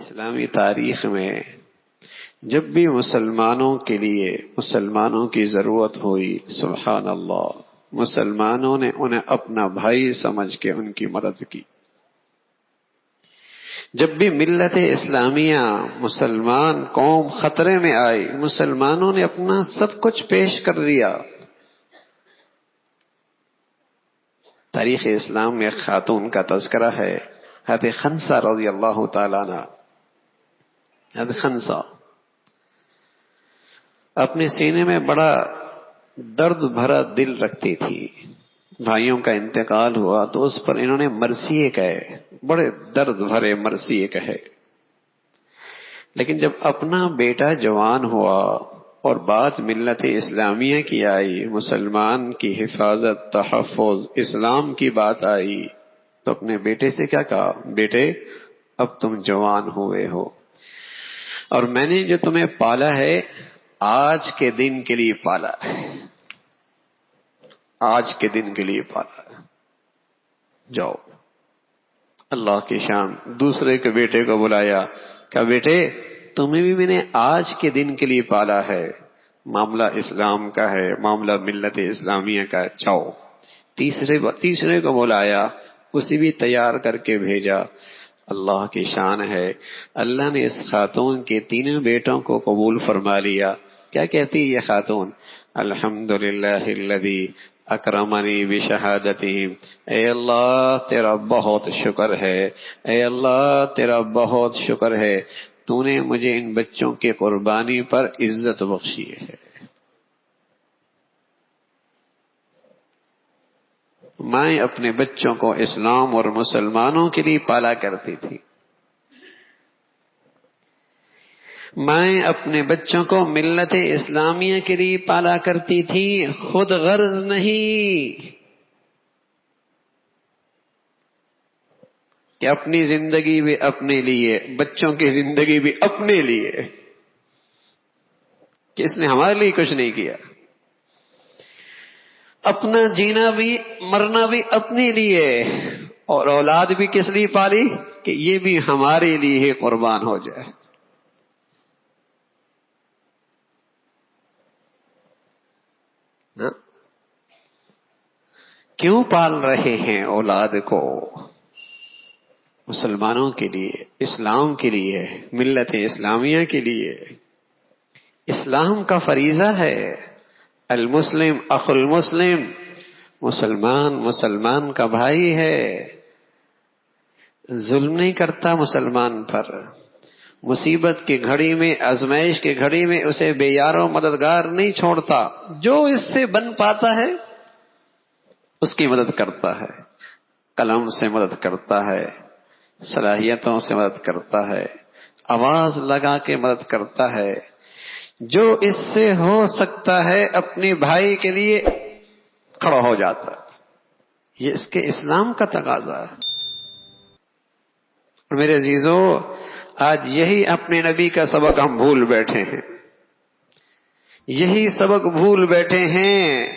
اسلامی تاریخ میں جب بھی مسلمانوں کے لیے مسلمانوں کی ضرورت ہوئی، سبحان اللہ، مسلمانوں نے انہیں اپنا بھائی سمجھ کے ان کی مدد کی۔ جب بھی ملت اسلامیہ مسلمان قوم خطرے میں آئی، مسلمانوں نے اپنا سب کچھ پیش کر دیا۔ تاریخ اسلام میں ایک خاتون کا تذکرہ ہے، حضرت خنسہ رضی اللہ تعالیٰ عنہ۔ حضرت خنسہ اپنے سینے میں بڑا درد بھرا دل رکھتی تھی۔ بھائیوں کا انتقال ہوا تو اس پر انہوں نے مرثیے کہے، بڑے درد بھرے مرثیے کہے۔ لیکن جب اپنا بیٹا جوان ہوا اور بات ملت اسلامیہ کی آئی، مسلمان کی حفاظت، تحفظ، اسلام کی بات آئی، تو اپنے بیٹے سے کیا کہا؟ بیٹے اب تم جوان ہوئے ہو اور میں نے جو تمہیں پالا ہے آج کے دن کے لیے پالا ہے، آج کے دن کے لیے پالا ہے، جاؤ۔ اللہ کی شان، دوسرے کے بیٹے کو بلایا، کہا بیٹے تمہیں بھی میں نے آج کے دن کے لیے پالا ہے، معاملہ اسلام کا ہے، معاملہ ملت اسلامیہ کا ہے، جاؤ۔ تیسرے کو بلایا، اسے بھی تیار کر کے بھیجا۔ اللہ کی شان ہے، اللہ نے اس خاتون کے تینوں بیٹوں کو قبول فرما لیا۔ کیا کہتی یہ خاتون؟ الحمدللہ الذی اکرمنی بشہادتہم، اے اللہ تیرا بہت شکر ہے، اے اللہ تیرا بہت شکر ہے، تو نے مجھے ان بچوں کی قربانی پر عزت بخشی ہے۔ میں اپنے بچوں کو اسلام اور مسلمانوں کے لیے پالا کرتی تھی، میں اپنے بچوں کو ملت اسلامیہ کے لیے پالا کرتی تھی، خود غرض نہیں کہ اپنی زندگی بھی اپنے لیے، بچوں کی زندگی بھی اپنے لیے، کہ اس نے ہمارے لیے کچھ نہیں کیا، اپنا جینا بھی مرنا بھی اپنے لیے، اور اولاد بھی کس لیے پالی؟ کہ یہ بھی ہمارے لیے ہی قربان ہو جائے۔ کیوں پال رہے ہیں اولاد کو؟ مسلمانوں کے لیے، اسلام کے لیے، ملت اسلامیہ کے لیے۔ اسلام کا فریضہ ہے، المسلم اخو المسلم، مسلمان مسلمان کا بھائی ہے، ظلم نہیں کرتا مسلمان پر، مصیبت کی گھڑی میں، آزمائش کی گھڑی میں اسے بے یار و مددگار نہیں چھوڑتا، جو اس سے بن پاتا ہے اس کی مدد کرتا ہے، قلم سے مدد کرتا ہے، صلاحیتوں سے مدد کرتا ہے، آواز لگا کے مدد کرتا ہے، جو اس سے ہو سکتا ہے اپنے بھائی کے لیے کھڑا ہو جاتا ہے۔ یہ اس کے اسلام کا تقاضا ہے۔ اور میرے عزیزو، آج یہی اپنے نبی کا سبق ہم بھول بیٹھے ہیں، یہی سبق بھول بیٹھے ہیں۔